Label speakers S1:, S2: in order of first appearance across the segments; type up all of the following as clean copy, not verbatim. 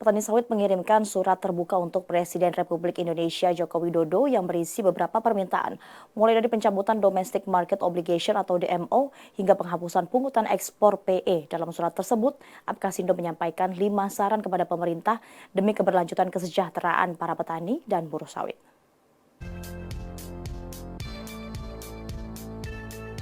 S1: Petani sawit mengirimkan surat terbuka untuk Presiden Republik Indonesia Joko Widodo yang berisi beberapa permintaan, mulai dari pencabutan Domestic Market Obligation atau DMO hingga penghapusan pungutan ekspor PE. Dalam surat tersebut, Apkasindo menyampaikan 5 saran kepada pemerintah demi keberlanjutan kesejahteraan para petani dan buruh sawit.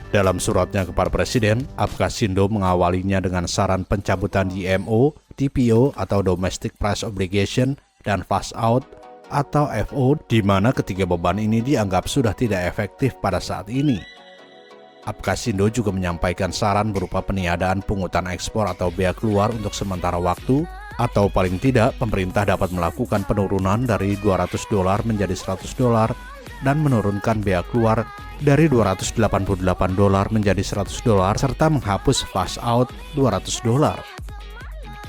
S2: Dalam suratnya kepada Presiden, Apkasindo mengawalinya dengan saran pencabutan DMO, TPO atau Domestic Price Obligation, dan Phase Out atau FO, di mana ketiga beban ini dianggap sudah tidak efektif pada saat ini. Apkasindo juga menyampaikan saran berupa peniadaan pungutan ekspor atau bea keluar untuk sementara waktu, atau paling tidak pemerintah dapat melakukan penurunan dari $200 menjadi $100 dan menurunkan bea keluar dari $288 menjadi $100 serta menghapus Phase Out $200.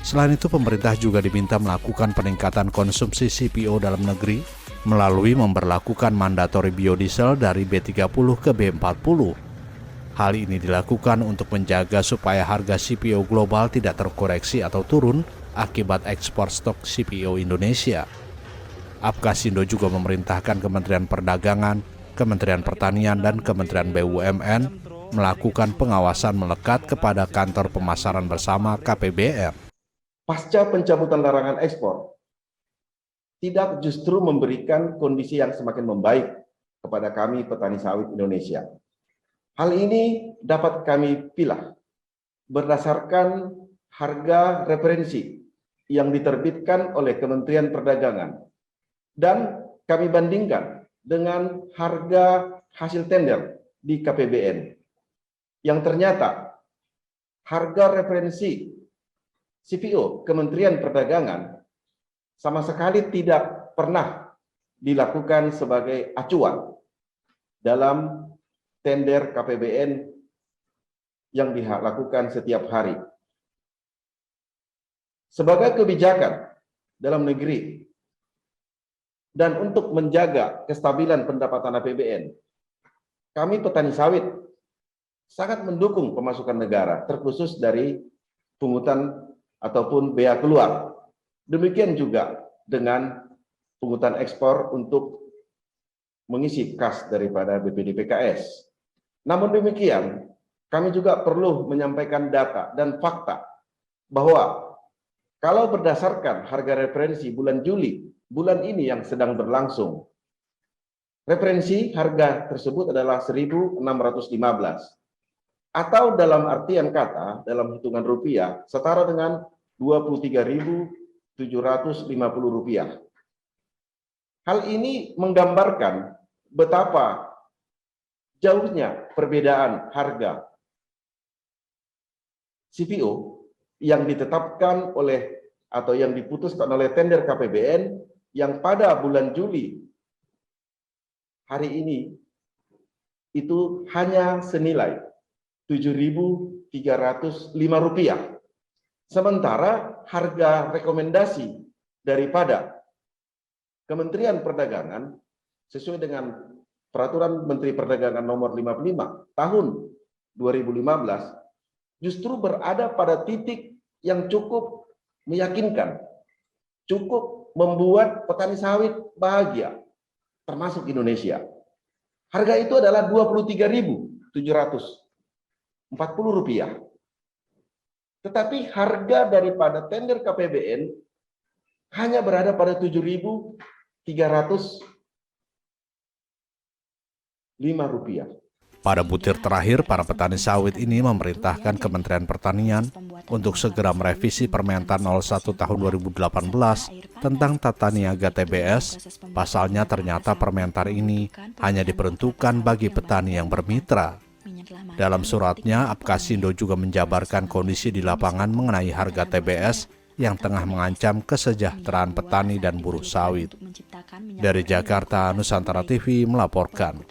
S2: Selain itu, pemerintah juga diminta melakukan peningkatan konsumsi CPO dalam negeri melalui memberlakukan mandatory biodiesel dari B30 ke B40. Hal ini dilakukan untuk menjaga supaya harga CPO global tidak terkoreksi atau turun akibat ekspor stok CPO Indonesia. Apkasindo juga memerintahkan Kementerian Perdagangan, Kementerian Pertanian, dan Kementerian BUMN melakukan pengawasan melekat kepada kantor pemasaran bersama KPBN.
S3: Pasca pencabutan larangan ekspor, tidak justru memberikan kondisi yang semakin membaik kepada kami petani sawit Indonesia. Hal ini dapat kami pilah berdasarkan harga referensi yang diterbitkan oleh Kementerian Perdagangan dan kami bandingkan dengan harga hasil tender di KPBN yang ternyata harga referensi CPO Kementerian Perdagangan sama sekali tidak pernah dilakukan sebagai acuan dalam tender KPBN yang dilakukan setiap hari. Sebagai kebijakan dalam negeri dan untuk menjaga kestabilan pendapatan APBN, kami petani sawit sangat mendukung pemasukan negara, terkhusus dari pungutan ataupun bea keluar. Demikian juga dengan pungutan ekspor untuk mengisi kas daripada BPD PKS. Namun demikian, kami juga perlu menyampaikan data dan fakta bahwa kalau berdasarkan harga referensi bulan Juli, bulan ini yang sedang berlangsung, referensi harga tersebut adalah 1.615. Atau dalam artian kata, dalam hitungan rupiah, setara dengan Rp23.750. Hal ini menggambarkan betapa jauhnya perbedaan harga CPO yang ditetapkan oleh atau yang diputuskan oleh tender KPBN yang pada bulan Juli hari ini itu hanya senilai Rp7.305. Sementara harga rekomendasi daripada Kementerian Perdagangan sesuai dengan Peraturan Menteri Perdagangan Nomor 55 Tahun 2015 justru berada pada titik yang cukup meyakinkan, cukup membuat petani sawit bahagia, termasuk Indonesia. Harga itu adalah Rp23.740. Tetapi harga daripada tender KPBN hanya berada pada Rp7.305.
S2: Pada butir terakhir, para petani sawit ini memerintahkan Kementerian Pertanian untuk segera merevisi Permentan 01 tahun 2018 tentang tata niaga TBS. Pasalnya ternyata permentan ini hanya diperuntukkan bagi petani yang bermitra. Dalam suratnya, Apkasindo juga menjabarkan kondisi di lapangan mengenai harga TBS yang tengah mengancam kesejahteraan petani dan buruh sawit. Dari Jakarta, Nusantara TV melaporkan.